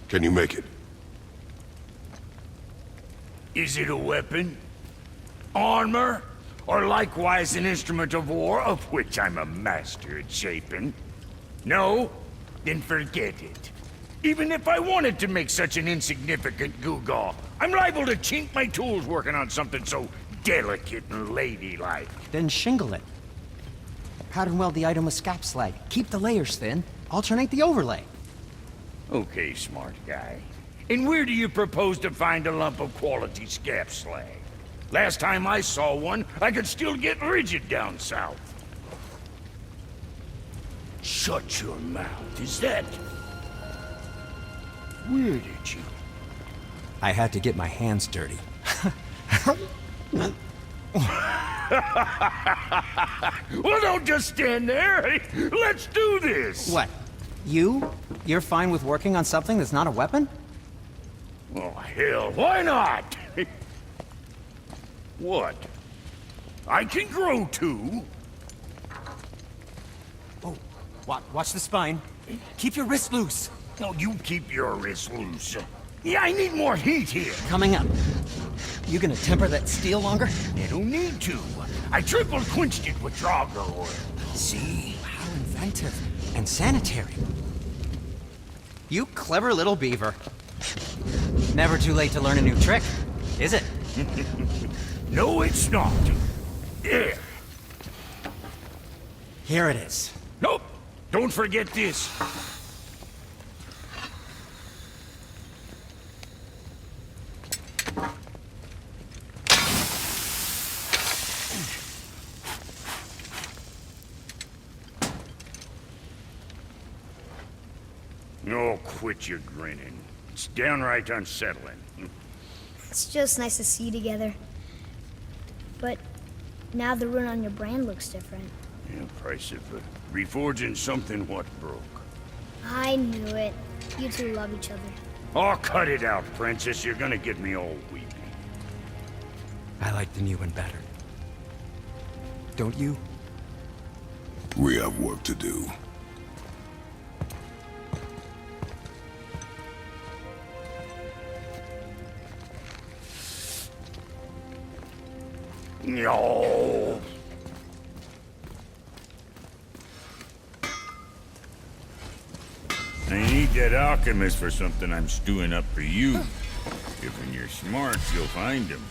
Can you make it? Is it a weapon? Armor? Or likewise an instrument of war, of which I'm a master at shaping? No? Then forget it. Even if I wanted to make such an insignificant gewgaw, I'm liable to chink my tools working on something so delicate and ladylike. Then shingle it. Pattern weld the item with scap slag. Keep the layers thin. Alternate the overlay. Okay, smart guy. And where do you propose to find a lump of quality scap slag? Last time I saw one, I could still get rigid down south. Shut your mouth, is that... Where did you... I had to get my hands dirty. Well, don't just stand there. Let's do this. What? You're fine with working on something that's not a weapon? Oh, hell, why not? What? I can grow too. Oh, watch the spine. Keep your wrist loose. No, you keep your wrist loose. Yeah, I need more heat here. Coming up. You gonna temper that steel longer? You don't need to. I triple quenched it with Draugr oil. See? How inventive. And sanitary. You clever little beaver. Never too late to learn a new trick, is it? No, it's not. There. Here it is. Nope. Don't forget this. Oh, quit your grinning. It's downright unsettling. It's just nice to see you together. But now the rune on your brand looks different. Yeah, price of reforging something what broke. I knew it. You two love each other. Oh, cut it out, Princess. You're gonna get me all weepy. I like the new one better. Don't you? We have work to do. No. I need that alchemist for something I'm stewing up for you. If when you're smart, you'll find him.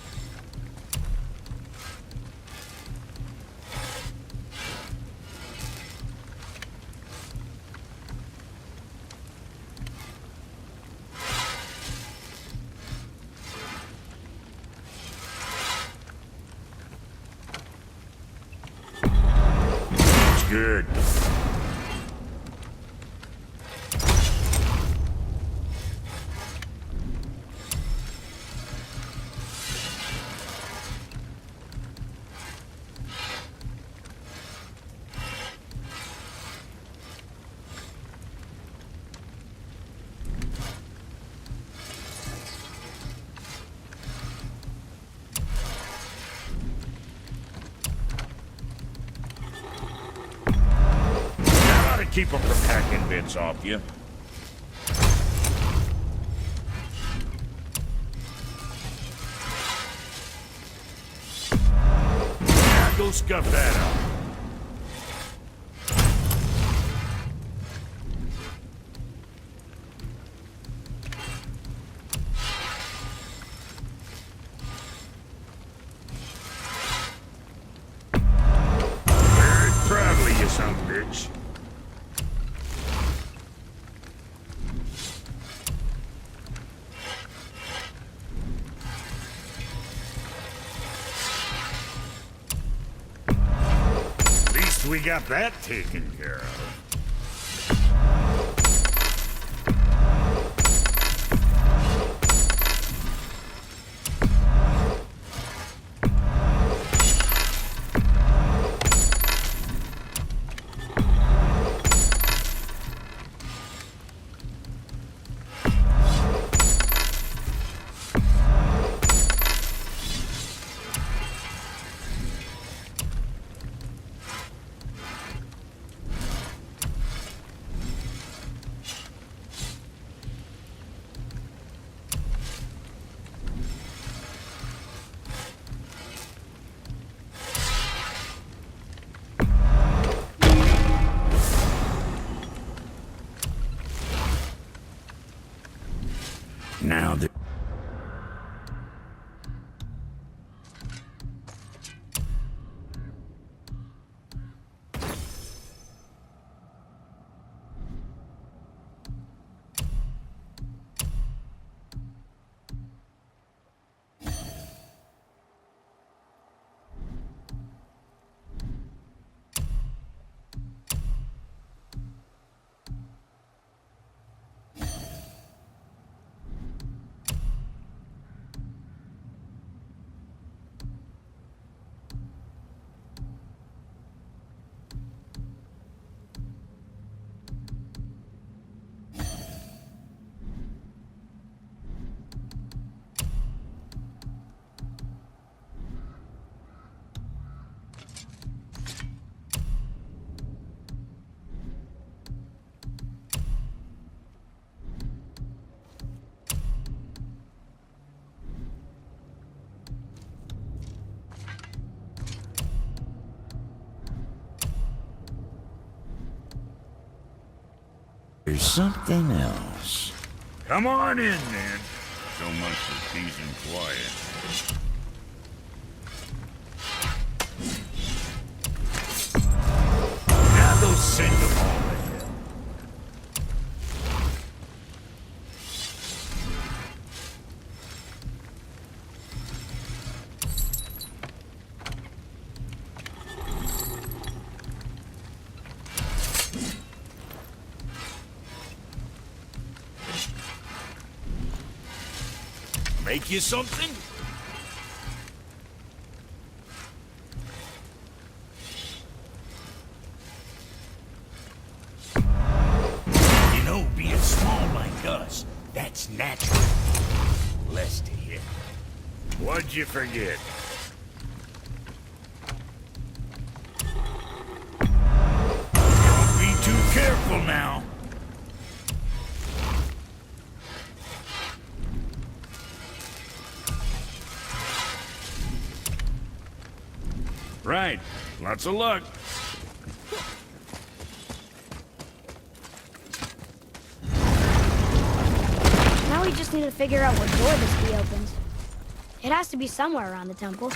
Good. Keep them from hacking bits off you. Now go scuff that up. Very proudly, you son of a bitch. We got that taken care of. there's something else. Come on in, then. So much for peace and quiet. Now go send them all to hell. Make you something? You know, being small like us, that's natural. Less to you. What'd you forget? Don't be too careful now. Right. Lots of luck. Now we just need to figure out what door this key opens. It has to be somewhere around the temple.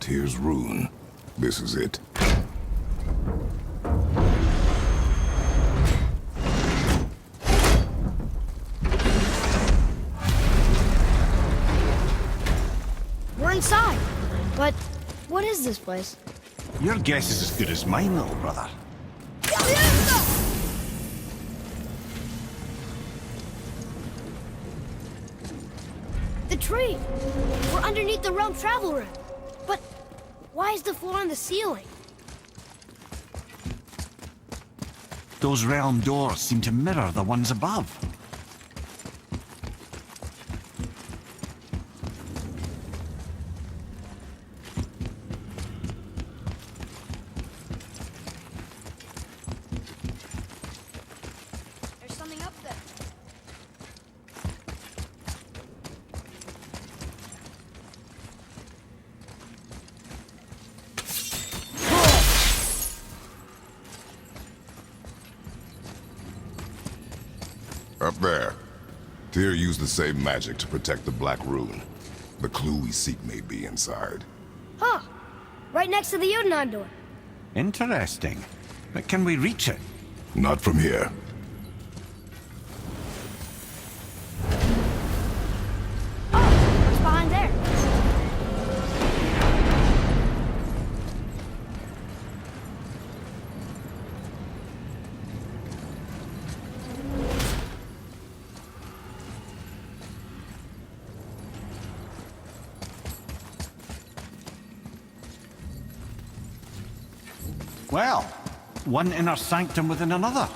Tyr's Rune. This is it. We're inside. But what is this place? Your guess is as good as mine, little brother. The tree! We're underneath the realm travel room. But why is the floor on the ceiling? Those realm doors seem to mirror the ones above. There's something up there. Up there. Tyr used the same magic to protect the Black Rune. The clue we seek may be inside. Huh. Right next to the Udanon door. Interesting. But can we reach it? Not from here. Oh, what's behind there? Well, one inner sanctum within another.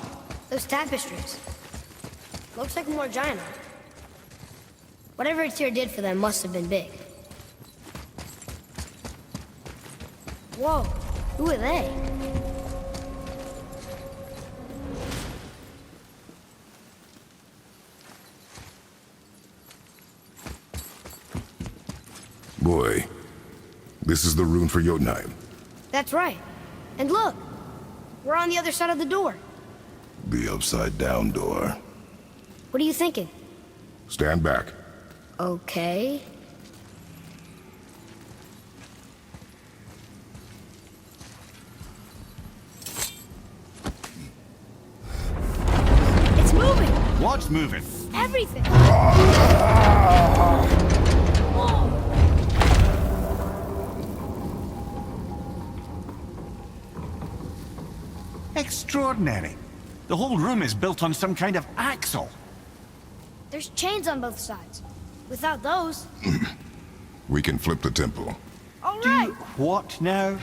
Those tapestries. Looks like more giant art. Whatever Tyr did for them must have been big. Whoa, who are they? Boy, this is the rune for Jotunheim. That's right. And look, we're on the other side of the door. The upside-down door. What are you thinking? Stand back. Okay. It's moving! What's moving? Everything! Extraordinary. The whole room is built on some kind of axle. There's chains on both sides. Without those... We can flip the temple. All right! What now?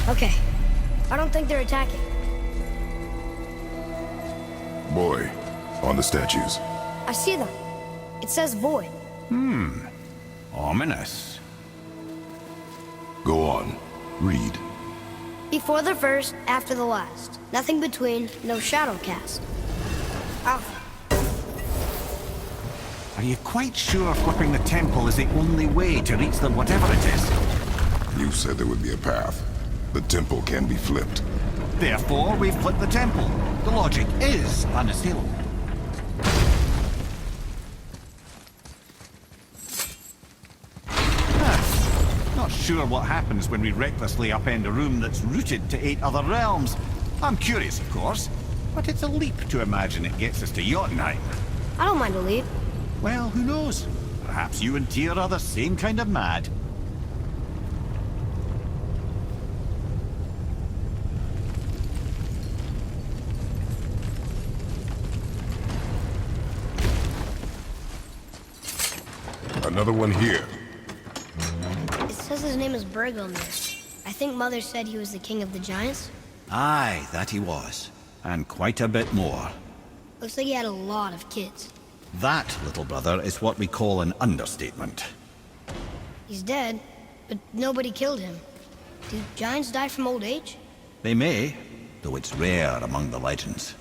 Okay. I don't think they're attacking. Boy, on the statues. I see them. It says void. Ominous. Go on. Read. Before the first, after the last. Nothing between, no shadow cast. Alpha. Are you quite sure flipping the temple is the only way to reach the whatever it is? You said there would be a path. The temple can be flipped. Therefore, we flip the temple. The logic is unassailable. Not sure what happens when we recklessly upend a room that's rooted to 8 other realms. I'm curious, of course, but it's a leap to imagine it gets us to Jotunheim. I don't mind a lead. Well, who knows? Perhaps you and Tyr are the same kind of mad. Another one here. It says his name is Bergelmir. I think Mother said he was the king of the giants. Aye, that he was. And quite a bit more. Looks like he had a lot of kids. That, little brother, is what we call an understatement. He's dead, but nobody killed him. Do giants die from old age? They may, though it's rare among the legends.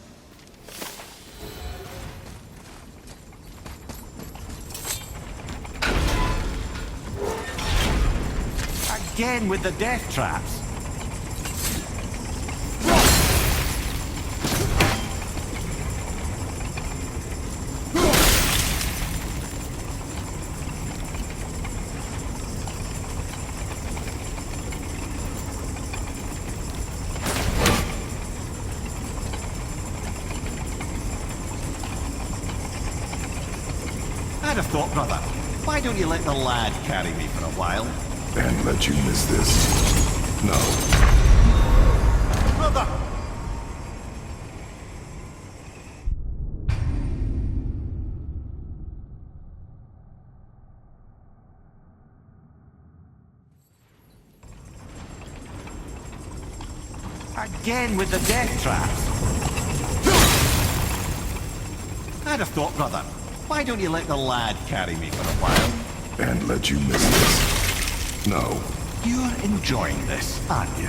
Again with the death traps. I'd have thought, brother, why don't you let the lad carry me for a while? And let you miss this. No. Brother! Again with the death traps. I'd have thought, brother, why don't you let the lad carry me for a while? And let you miss this. No. You're enjoying this, aren't you?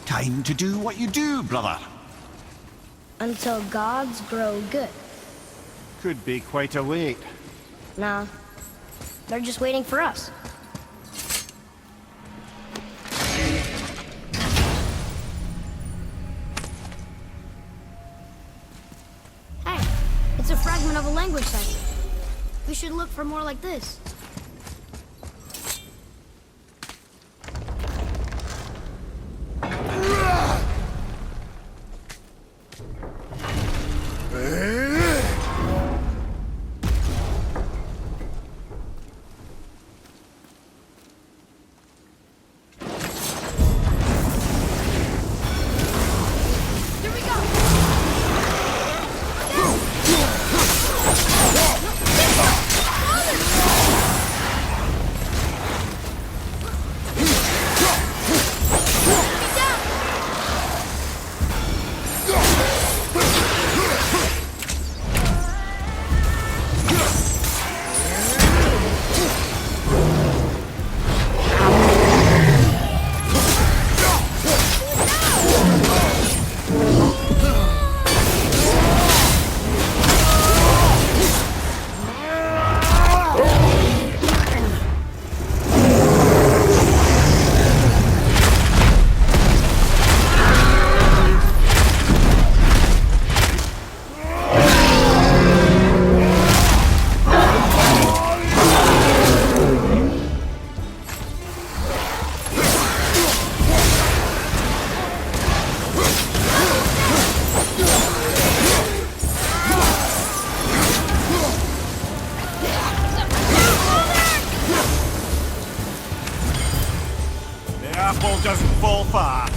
Time to do what you do, brother. Until gods grow good. Could be quite a wait. Nah. They're just waiting for us. have a language cipher. We should look for more like this. Here we go! The apple doesn't fall far.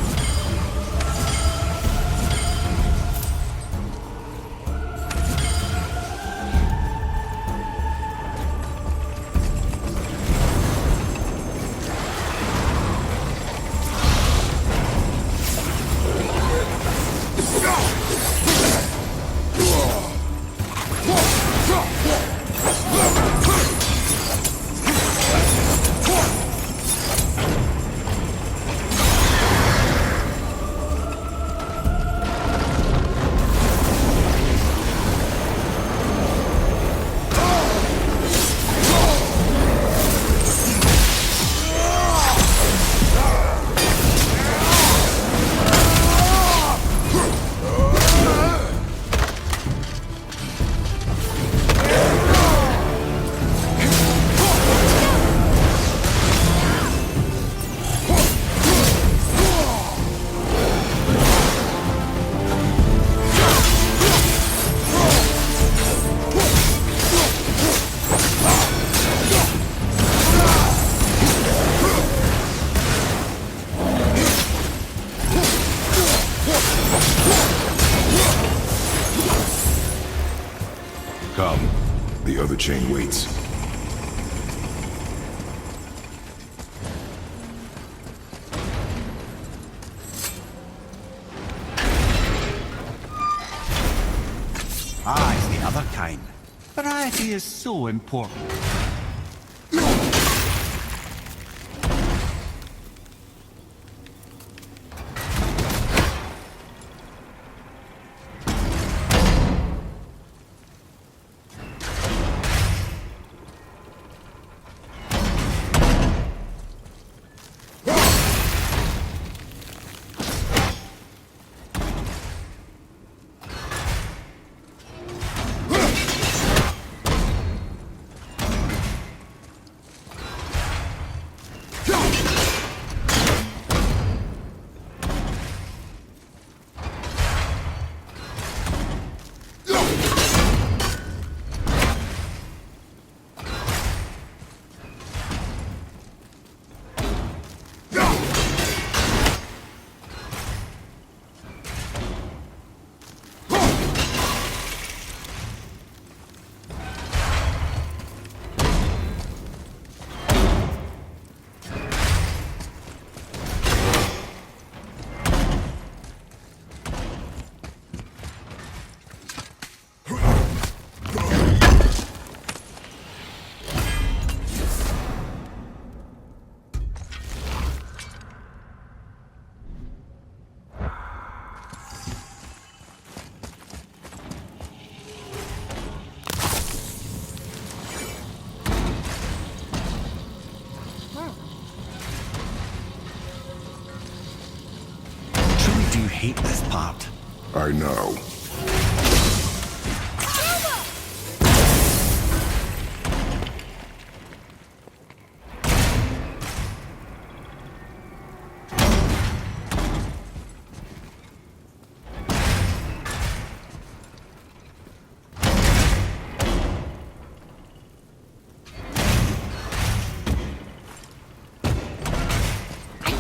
Come. The other chain waits. Ah, it's the other kind. Variety is so important. Do hate this part. I know.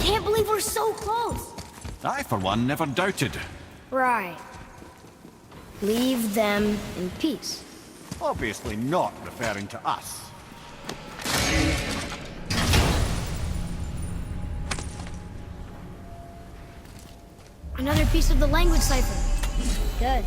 can't believe we're so close. I, for one, never doubted. Right. Leave them in peace. Obviously not referring to us. Another piece of the language cipher. Good.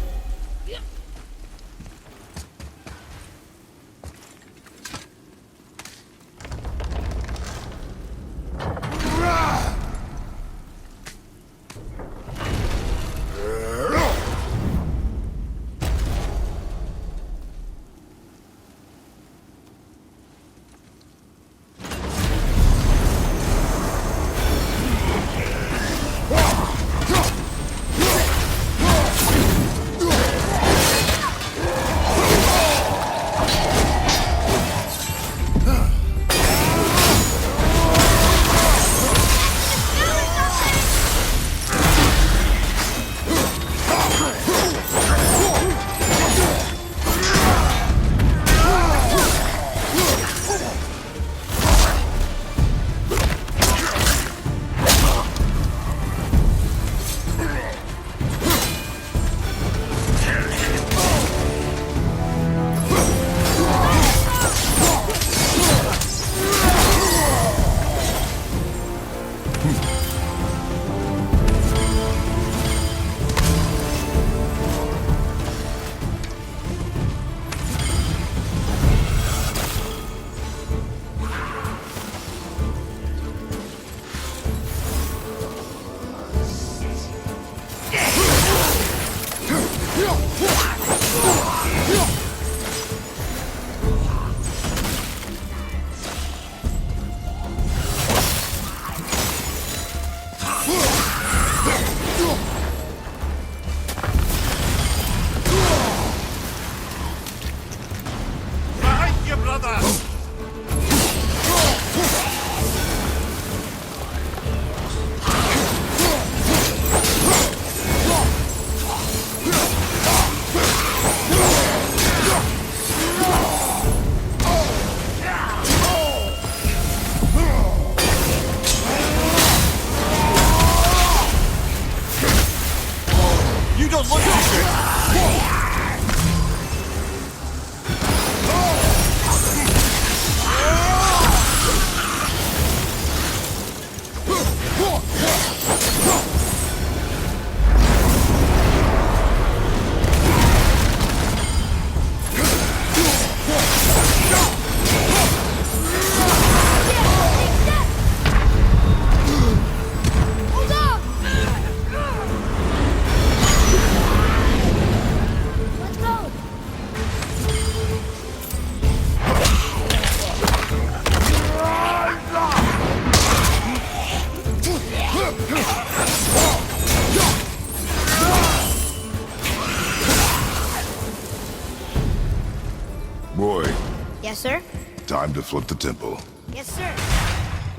Boy, Yes, sir? time to flip the temple. Yes, sir.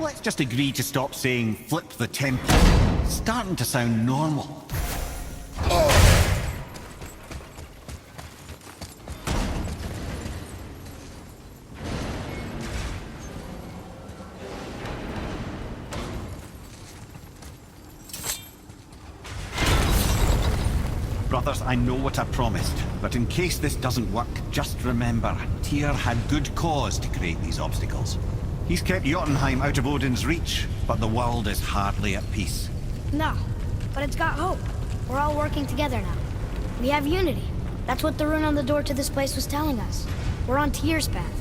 Let's just agree to stop saying flip the temple. It's starting to sound normal. Brothers, I know what I promised, but in case this doesn't work, just remember, Tyr had good cause to create these obstacles. He's kept Jotunheim out of Odin's reach, but the world is hardly at peace. No, but it's got hope. We're all working together now. We have unity. That's what the rune on the door to this place was telling us. We're on Tyr's path.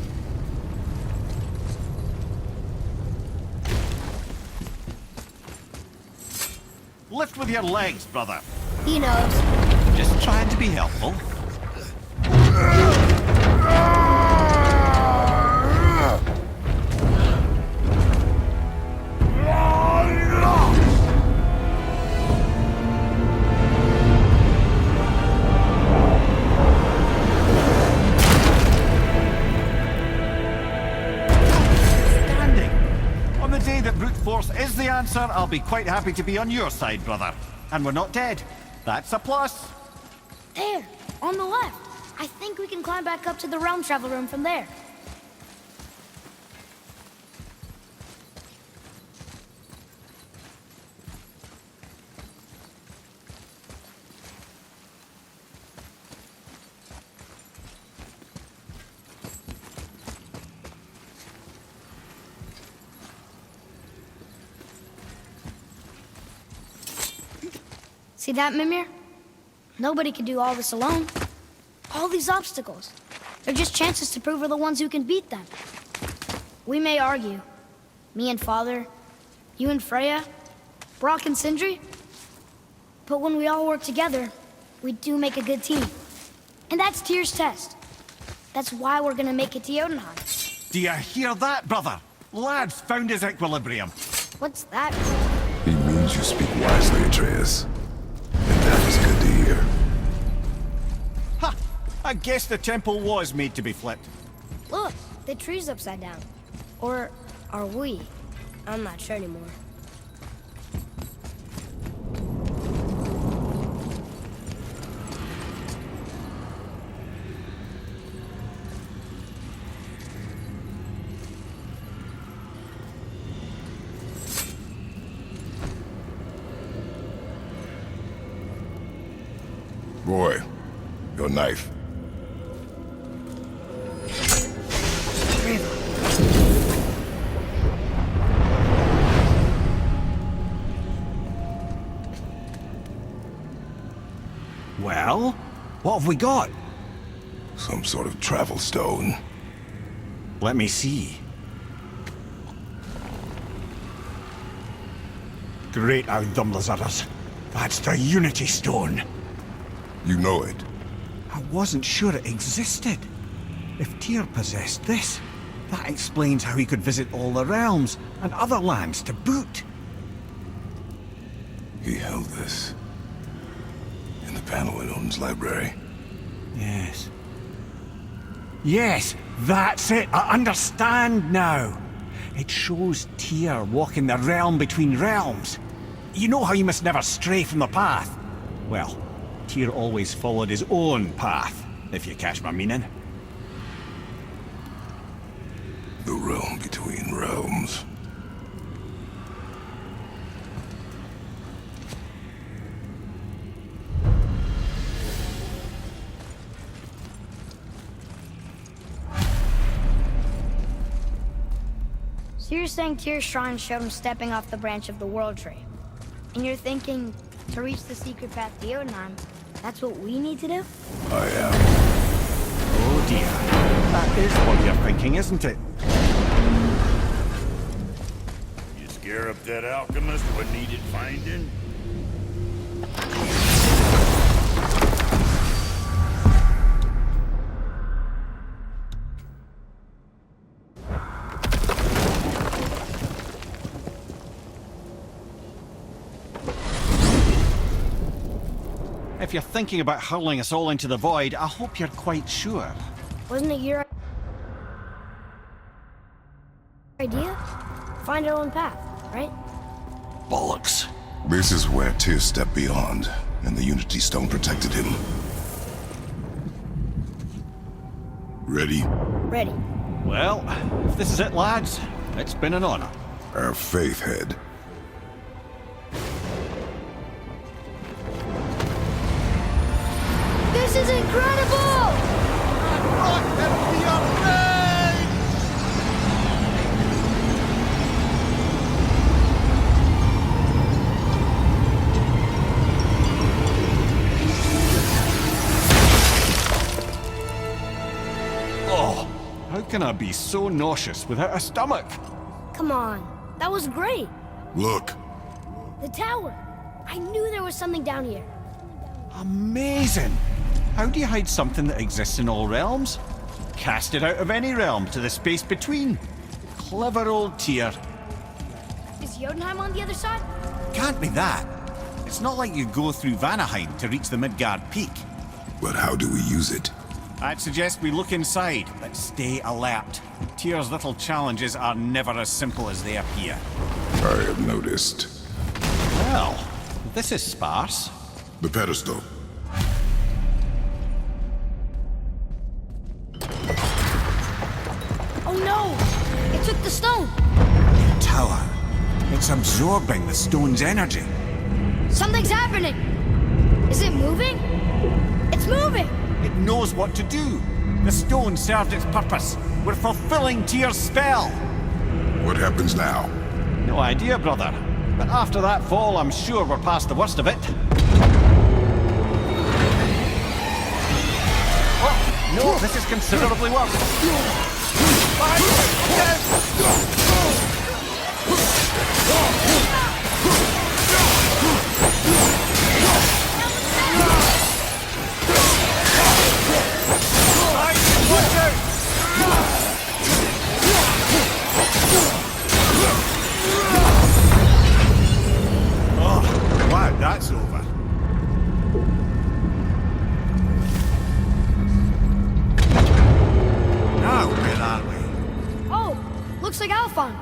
Lift with your legs, brother. He knows. Just trying to be helpful. Standing. On the day that brute force is the answer, I'll be quite happy to be on your side, brother. And we're not dead. That's a plus. There, on the left. I think we can climb back up to the realm travel room from there. See that, Mimir? Nobody can do all this alone. All these obstacles. They're just chances to prove we're the ones who can beat them. We may argue. Me and Father, you and Freya, Brock and Sindri. But when we all work together, we do make a good team. And that's Tyr's test. That's why we're gonna make it to Jotunheim. Do you hear that, brother? Lad's found his equilibrium. What's that? He means you speak wisely, Atreus. And that is good to hear. Ha! I guess the temple was made to be flipped. Look, the tree's upside down. Or are we? I'm not sure anymore. Boy, your knife. Well, what have we got? Some sort of travel stone. Let me see. Great Audumlazaras. That's the Unity Stone. You know it. I wasn't sure it existed. If Tyr possessed this, that explains how he could visit all the realms and other lands to boot. He held this in the panel in Odin's library. Yes. Yes, that's it. I understand now. It shows Tyr walking the realm between realms. You know how you must never stray from the path? Well, Tyr always followed his own path, if you catch my meaning. The realm between realms. So you're saying Tyr's shrine showed him stepping off the branch of the World Tree. And you're thinking, to reach the secret path to Jotunheim, that's what we need to do? I am. Oh dear. That is what you're thinking, isn't it? You scare up that alchemist what needed finding? If you're thinking about hurling us all into the void, I hope you're quite sure. Wasn't it your idea? Find our own path, right? Bollocks. This is where Tyr stepped beyond, and the Unity Stone protected him. Ready? Ready. Well, if this is it, lads, it's been an honor. Our faith head. This is incredible! Oh, how can I be so nauseous without a stomach? Come on, that was great. Look. The tower. I knew there was something down here. Amazing! How do you hide something that exists in all realms? Cast it out of any realm to the space between. Clever old Tyr. Is Jotunheim on the other side? Can't be that. It's not like you go through Vanaheim to reach the Midgard Peak. But how do we use it? I'd suggest we look inside, but stay alert. Tyr's little challenges are never as simple as they appear. I have noticed. Well, this is sparse. The pedestal. Oh no! It took the stone! Tower. It's absorbing the stone's energy. Something's happening! Is it moving? It's moving! It knows what to do. The stone served its purpose. We're fulfilling Tyr's spell. What happens now? No idea, brother. But after that fall, I'm sure we're past the worst of it. No, this is considerably worse. Oh, wow, that's over. Now, where are we? Oh, looks like Alphon.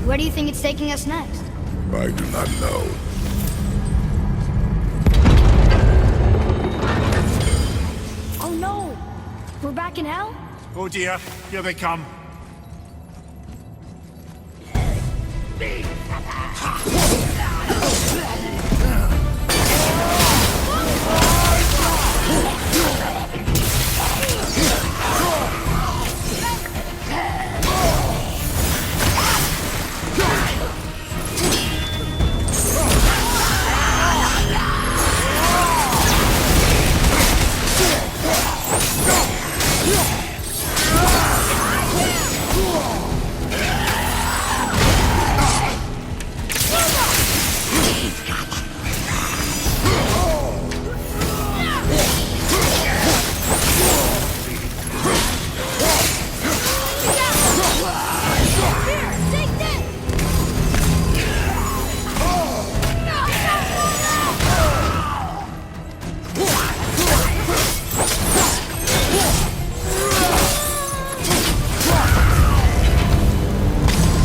Where do you think it's taking us next? I do not know. Oh no! We're back in hell? Oh dear, here they come.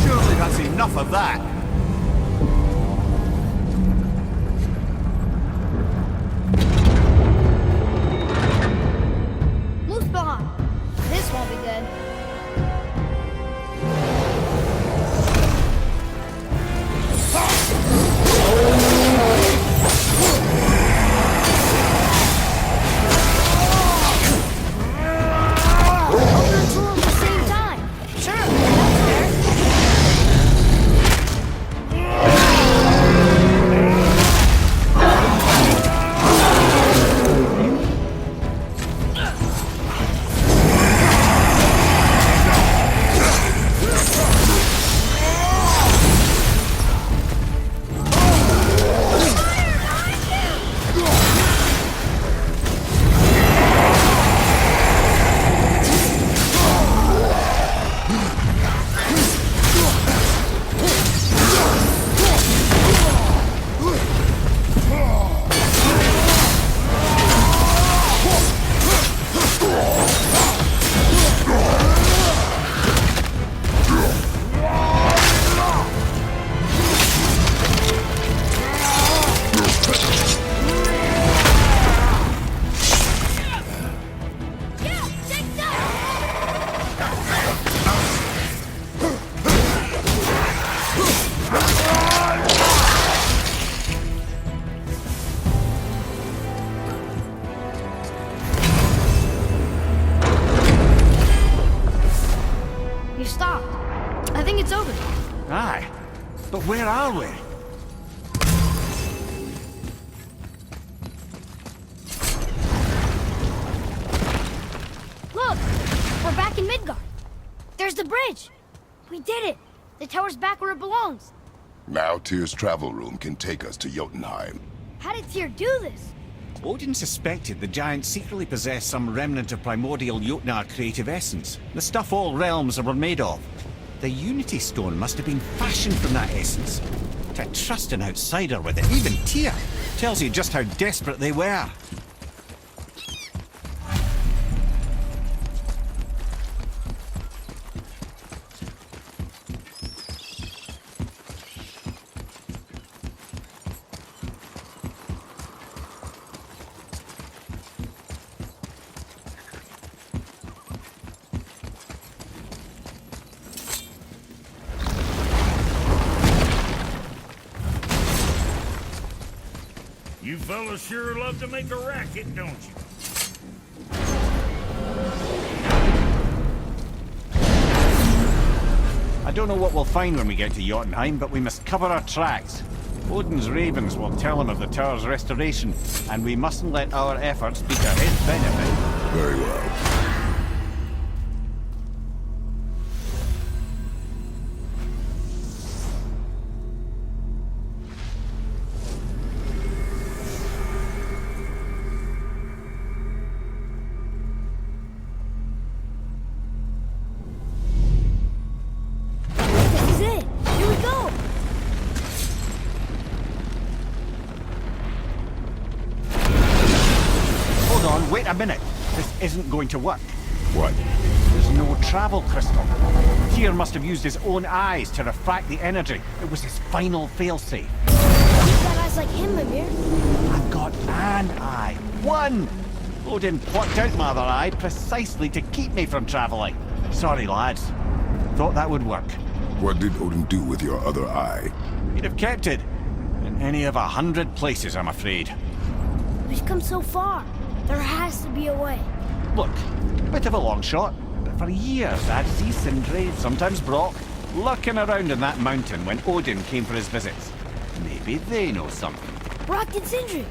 Surely that's enough of that. Muspelheim! This won't be good. Over two at the same time. Sure, that's fair. You stopped. I think it's over. Aye. But where are we? Look! We're back in Midgard. There's the bridge. We did it. The tower's back where it belongs. Now Tyr's travel room can take us to Jotunheim. How did Tyr do this? Odin suspected the giants secretly possessed some remnant of primordial Jotnar creative essence, the stuff all realms were made of. The Unity Stone must have been fashioned from that essence. To trust an outsider with it, even Tyr, tells you just how desperate they were. You fellas sure love to make a racket, don't you? I don't know what we'll find when we get to Jotunheim, but we must cover our tracks. Odin's ravens will tell him of the tower's restoration, and we mustn't let our efforts be to his benefit. Very well. This is it. Here we go. Hold on, wait a minute. This isn't going to work. What? There's no travel crystal. Tyr must have used his own eyes to refract the energy. It was his final failsafe. You've got eyes like him, Mimir. I've got an eye. One! Odin plucked out my other eye precisely to keep me from traveling. Sorry, lads. Thought that would work. What did Odin do with your other eye? He'd have kept it. In any of 100 places, I'm afraid. We've come so far. There has to be a way. Look, bit of a long shot, but for years I'd see Sindri, sometimes Brock, lurking around in that mountain when Odin came for his visits. Maybe they know something. Brock and Sindri.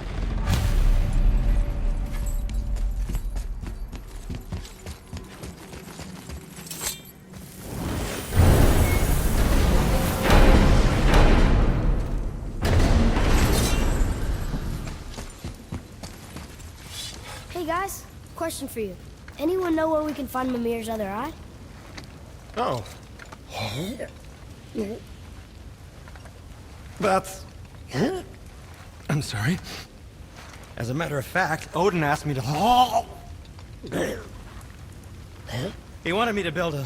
Hey guys, question for you. Anyone know where we can find Mimir's other eye? Oh. That's... I'm sorry. As a matter of fact, Odin asked me to... He wanted me to build a...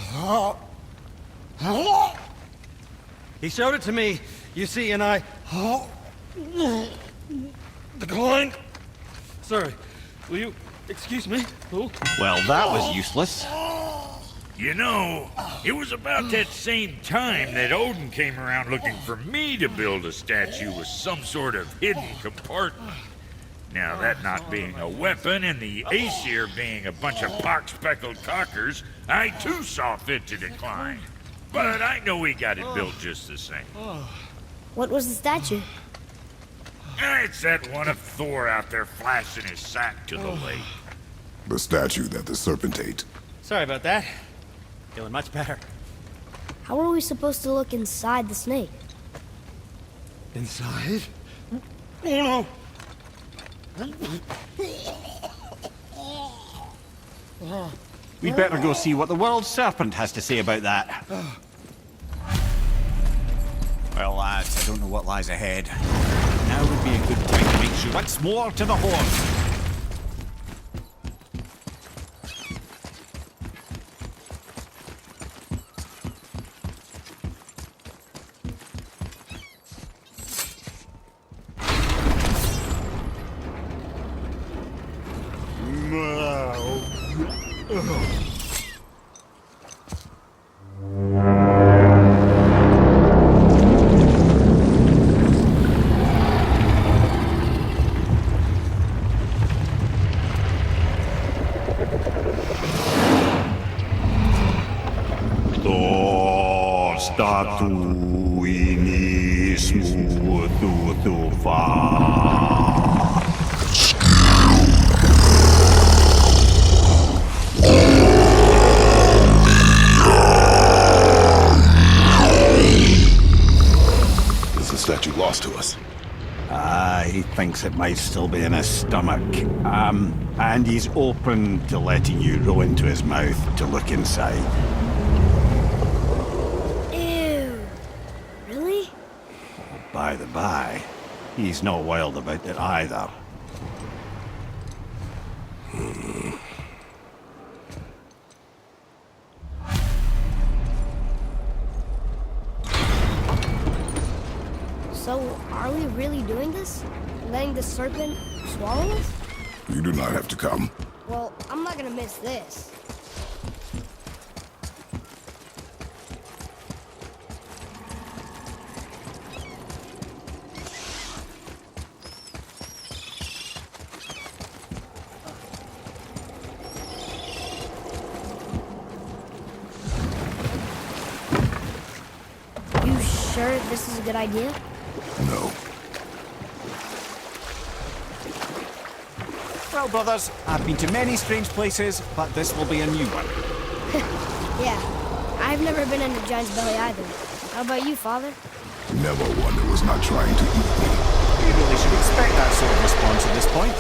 He showed it to me, you see, and I... Declined. Sorry. Will you excuse me? Oh. Well, that was useless. You know, it was about that same time that Odin came around looking for me to build a statue with some sort of hidden compartment. Now, that not being a weapon and the Aesir being a bunch of pock-speckled cockers, I too saw fit to decline. But I know we got it built just the same. What was the statue? It's that one of Thor out there flashing his sack to the lake. The statue that the serpent ate. Sorry about that. Feeling much better. How are we supposed to look inside the snake? Inside? Oh no! We'd better go see what the world serpent has to say about that. Well, lads, I don't know what lies ahead. Now would be a good time to make sure once more to the horn. Thor statuinismu tutufa. Is the statue lost to us? He thinks it might still be in his stomach. And he's open to letting you roll into his mouth to look inside. Ew. Really? By the by, he's not wild about it either. So, are we really doing this? Letting the serpent swallow us? You do not have to come. Well, I'm not gonna miss this. You sure this is a good idea? No. Well, brothers, I've been to many strange places, but this will be a new one. Yeah. I've never been into Giant's Belly either. How about you, Father? Never one that was not trying to eat me. You really should expect that sort of response at this point.